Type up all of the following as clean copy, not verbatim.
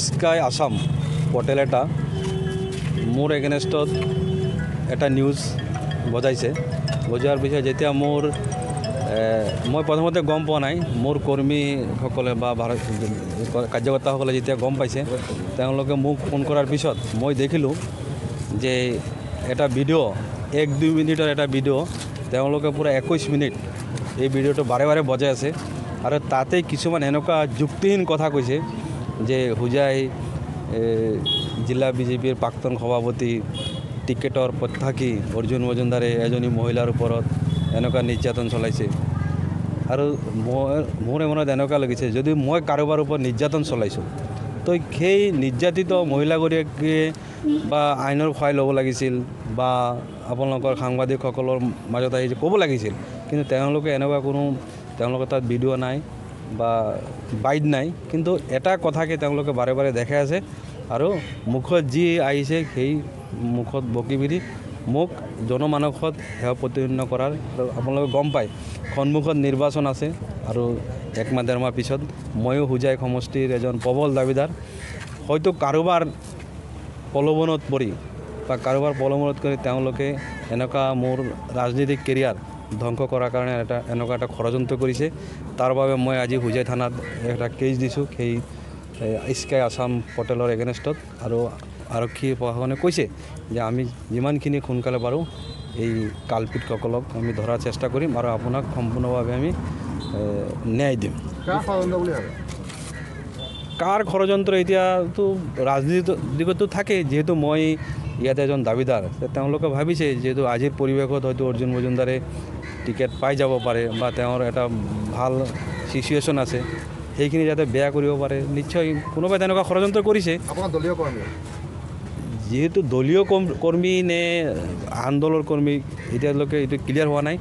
Sky Assam portal এটা মোৰ এগেনেষ্টত এটা নিউজ বজাইছে। বজোৱাৰ পিছত যেতিয়া মই প্ৰথমতে গম পোৱা নাই, মোৰ কৰ্মীসকলে বা কাৰ্যকৰ্তাসকলে যেতিয়া গম পাইছে, তেওঁলোকে মোক ফোন কৰাৰ পিছত মই দেখিলোঁ যে এটা ভিডিঅ' 1-2 মিনিটৰ এটা ভিডিঅ' তেওঁলোকে পূৰা 21 মিনিট এই ভিডিঅ'টো বাৰে বাৰে বজাই আছে আৰু তাতে কিছুমান এনেকুৱা যুক্তিহীন কথা কৈছে যে হোজাই জিলা বিজেপিৰ প্ৰাক্তন সভাপতি টিকেটৰ প্ৰত্যাশী অৰ্জুন মজুমদাৰে এজনী মহিলাৰ ওপৰত এনেকুৱা নিৰ্যাতন চলাইছে। আৰু মোৰ মনত এনেকুৱা লাগিছে, যদি মই কাৰোবাৰ ওপৰত নিৰ্যাতন চলাইছোঁ তো সেই নিৰ্যাতিত মহিলাগৰাকীয়ে বা আইনৰ সহায় ল'ব লাগিছিল বা আপোনালোকৰ সাংবাদিকসকলৰ মাজত আহি ক'ব লাগিছিল, কিন্তু তেওঁলোকে এনেকুৱা তেওঁলোকৰ তাত ভিডিঅ' নাই বা বাইট নাই, কিন্তু এটা কথাকে তেওঁলোকে বাৰে বাৰে দেখাই আছে আৰু মুখত যি আহিছে সেই মুখত বকি পিনি মোক জনমানসত সেৱা প্ৰতিপন্ন কৰাৰ। আপোনালোকে গম পায় সন্মুখত নিৰ্বাচন আছে আৰু 1-1.5 মাহ পিছত ময়ো হোজাই সমষ্টিৰ এজন প্ৰবল দাবীদাৰ। হয়তো কাৰোবাৰ প্ৰলোভনত পৰি বা কাৰোবাৰ প্ৰলোভনত কৰি তেওঁলোকে এনেকুৱা মোৰ ৰাজনৈতিক কেৰিয়াৰ ধ্বংস কৰাৰ কাৰণে এনেকুৱা এটা ষড়যন্ত্ৰ কৰিছে। তাৰ বাবে মই আজি হোজাই থানাত এটা কেছ দিছোঁ সেই স্কাই আসাম পৰ্টেলৰ এগেনেষ্টত। আৰু আৰক্ষী প্ৰশাসনে কৈছে যে আমি যিমানখিনি সোনকালে পাৰোঁ এই কালপিতসকলক আমি ধৰাৰ চেষ্টা কৰিম আৰু আপোনাক সম্পূৰ্ণভাৱে আমি ন্যায় দিম। কাৰ ষড়যন্ত্ৰ এতিয়াতো ৰাজনীতিৰ দিশতো থাকে, যিহেতু মই ইয়াতে এজন দাবীদাৰ, তেওঁলোকে ভাবিছে যিহেতু আজিৰ পৰিৱেশত হয়তো অৰ্জুন মজুমদাৰে টিকেট পাই যাব পাৰে বা তেওঁৰ এটা ভাল চিচুৱেশ্যন আছে, সেইখিনি যাতে বেয়া কৰিব পাৰে, নিশ্চয় কোনোবাই তেনেকুৱা ষড়যন্ত্ৰ কৰিছে। আপোনাৰ দলীয় কৰ্মী যিহেতু দলীয় কৰ্মী নে আন দলৰ কৰ্মী এতিয়ালৈকে এইটো ক্লিয়াৰ হোৱা নাই।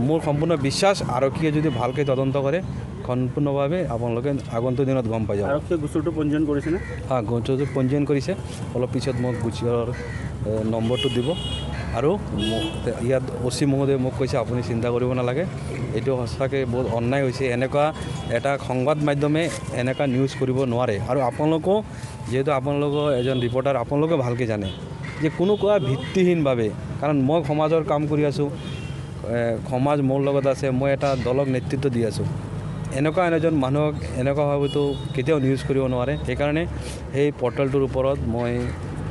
মোৰ সম্পূৰ্ণ বিশ্বাস আৰক্ষীয়ে যদি ভালকৈ তদন্ত কৰে সম্পূৰ্ণভাৱে আপোনালোকে আগন্তুক দিনত গম পাই যাব। আৰক্ষীয়ে গোচৰটো পঞ্জীয়ন কৰিছেনে? গোচৰটো পঞ্জীয়ন কৰিছে। অলপ পিছত মোক গোচৰৰ নম্বৰটো দিব আৰু ইয়াত OC মহোদয়ে মোক কৈছে আপুনি চিন্তা কৰিব নালাগে, এইটো সঁচাকৈ বহুত অন্যায় হৈছে। এনেকুৱা এটা সংবাদ মাধ্যমে এনেকুৱা নিউজ কৰিব নোৱাৰে। আৰু আপোনালোকো যিহেতু আপোনালোকৰ এজন ৰিপৰ্টাৰ, আপোনালোকে ভালকৈ জানে যে কোনো কোৱা ভিত্তিহীনভাৱে, কাৰণ মই সমাজৰ কাম কৰি আছোঁ, সমাজ মোৰ লগত আছে, মই এটা দলক নেতৃত্ব দি আছোঁ। এনেকুৱা এজন মানুহক এনেকুৱাভাৱেতো কেতিয়াও নিউজ কৰিব নোৱাৰে। সেইকাৰণে সেই পৰ্টেলটোৰ ওপৰত মই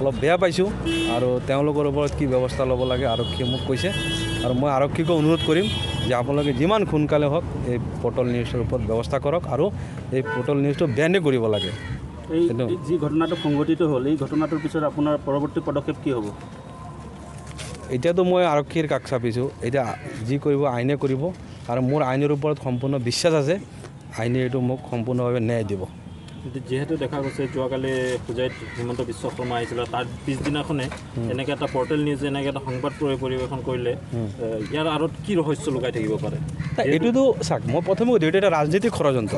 অলপ বেয়া পাইছোঁ আৰু তেওঁলোকৰ ওপৰত কি ব্যৱস্থা ল'ব লাগে আৰক্ষীয়ে মোক কৈছে। আৰু মই আৰক্ষীকো অনুৰোধ কৰিম যে আপোনালোকে যিমান সোনকালে হওক এই পৰ্টেল নিউজৰ ওপৰত ব্যৱস্থা কৰক আৰু এই পৰ্টেল নিউজটো বেণ্ডে কৰিব লাগে। এই যি ঘটনাটো সংঘটিত হ'ল, এই ঘটনাটোৰ পিছত আপোনাৰ পৰৱৰ্তী পদক্ষেপ কি হ'ব? এতিয়াতো মই আৰক্ষীৰ কাষ চাপিছোঁ, এতিয়া যি কৰিব আইনে কৰিব আৰু মোৰ আইনৰ ওপৰত সম্পূৰ্ণ বিশ্বাস আছে, আইনে এইটো মোক সম্পূৰ্ণভাৱে ন্যায় দিব। যিহেতু দেখা গৈছে যোৱাকালি হোজাইত হিমন্ত বিশ্ব শৰ্মা আহিছিল, তাৰ পিছদিনাখনে এনেকৈ এটা পৰ্টেল নিউজে এনেকৈ এটা সংবাদ পৰিৱেশন কৰিলে, ইয়াৰ আঁৰত কি ৰহস্য লুকাই থাকিব পাৰে? এইটোতো চাওক, মই প্ৰথমে কৈছোঁ এইটো এটা ৰাজনীতিক ষড়যন্ত্ৰ।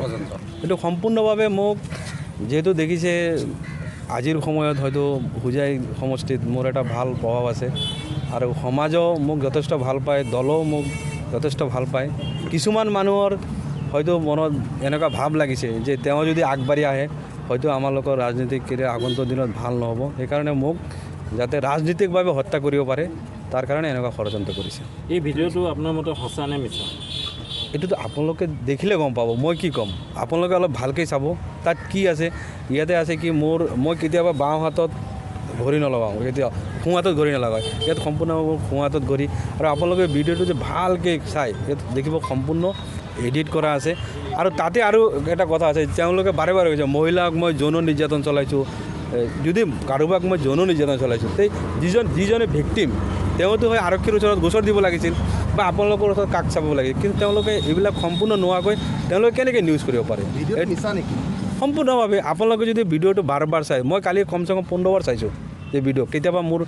এইটো সম্পূৰ্ণভাৱে মোক যিহেতু দেখিছে আজিৰ সময়ত হয়তো হোজাই সমষ্টিত মোৰ এটা ভাল প্ৰভাৱ আছে আৰু সমাজও মোক যথেষ্ট ভাল পায়, দলেও মোক যথেষ্ট ভাল পায়। কিছুমান মানুহৰ হয়তো মনত এনেকুৱা ভাৱ লাগিছে যে তেওঁ যদি আগবাঢ়ি আহে হয়তো আমালোকৰ ৰাজনীতিক কেৰিয়াৰ আগন্তুক দিনত ভাল নহ'ব। সেইকাৰণে মোক যাতে ৰাজনীতিকভাৱে হত্যা কৰিব পাৰে তাৰ কাৰণে এনেকুৱা ষড়যন্ত্ৰ কৰিছে। এই ভিডিঅ'টো আপোনাৰ মতে সঁচা নে মিছা? এইটোতো আপোনালোকে দেখিলে গম পাব, মই কি ক'ম। আপোনালোকে অলপ ভালকৈ চাব তাত কি আছে। ইয়াতে আছে কি মই কেতিয়াবা বাওঁ হাতত ঘড়ী নলগাওঁ, কেতিয়া সোঁ হাতত ঘড়ী নলগাওঁ, ইয়াত সম্পূৰ্ণ সোঁ হাতত ঘড়ী। আৰু আপোনালোকে ভিডিঅ'টো যে ভালকৈ চাই ইয়াত দেখিব সম্পূৰ্ণ এডিট কৰা আছে। আৰু তাতে আৰু এটা কথা আছে, তেওঁলোকে বাৰে বাৰে কৈছে মহিলাক মই যৌন নিৰ্যাতন চলাইছোঁ। যদি কাৰোবাক মই যৌন নিৰ্যাতন চলাইছোঁ, সেই যিজনে ভিক্টিম তেওঁতো হয় আৰক্ষীৰ ওচৰত গোচৰ দিব লাগিছিল বা আপোনালোকৰ ওচৰত কাষ চাব লাগে, কিন্তু তেওঁলোকে এইবিলাক সম্পূৰ্ণ নোহোৱাকৈ তেওঁলোকে কেনেকৈ নিউজ কৰিব পাৰে? মিছা নেকি? সম্পূৰ্ণভাৱে আপোনালোকে যদি ভিডিঅ'টো বাৰ চাই, মই কালি কমচে কম 15 বাৰ চাইছোঁ এই ভিডিঅ'। কেতিয়াবা মোৰ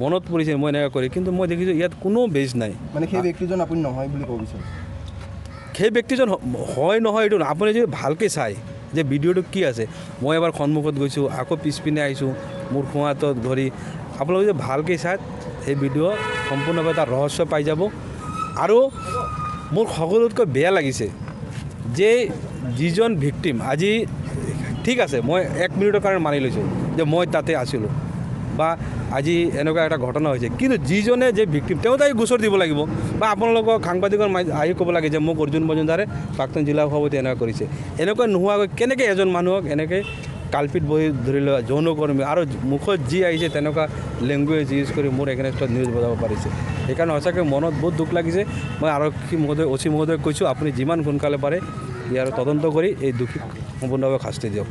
মনত পৰিছে মই এনেকৈ কৰি, কিন্তু মই দেখিছোঁ ইয়াত কোনো বেজ নাই। মানে সেই ব্যক্তিজন আপুনি নহয় বুলি ক'ব বিচাৰে? সেই ব্যক্তিজন হয় নহয় এইটো আপুনি যদি ভালকৈ চাই যে ভিডিঅ'টো কি আছে। মই এবাৰ সন্মুখত গৈছোঁ, আকৌ পিছপিনে আহিছোঁ, মোৰ সোঁ হাতত ঘড়ী। আপোনালোকে যদি ভালকৈ চাই সেই ভিডিঅ' সম্পূৰ্ণভাৱে এটা ৰহস্য পাই যাব। আৰু মোৰ সকলোতকৈ বেয়া লাগিছে যে যিজন ভিক্টিম, আজি ঠিক আছে মই 1 মিনিটৰ কাৰণে মানি লৈছোঁ যে মই তাতে আছিলোঁ বা আজি এনেকুৱা এটা ঘটনা হৈছে, কিন্তু যিজনে যে ভিক্টিম তেওঁ তাই গোচৰ দিব লাগিব বা আপোনালোকক সাংবাদিকৰ আহি ক'ব লাগে যে মোক অৰ্জুন মজুমদাৰে প্ৰাক্তন জিলা সভাপতি এনেকুৱা কৰিছে। এনেকুৱা নোহোৱাকৈ কেনেকৈ এজন মানুহক এনেকৈ কালপিত বহি ধৰি লোৱা যৌনকৰ্মী আৰু মুখত যি আহিছে তেনেকুৱা লেংগুৱেজ ইউজ কৰি মোৰ এগেইনষ্টত নিউজ বজাব পাৰিছে। সেইকাৰণে সঁচাকৈ মনত বহুত দুখ লাগিছে। মই আৰক্ষী মহোদয় অ' চি মহোদয়ক কৈছোঁ আপুনি যিমান সোনকালে পাৰে ইয়াৰ তদন্ত কৰি এই দোষীক সম্পূৰ্ণভাৱে শাস্তি দিয়ক।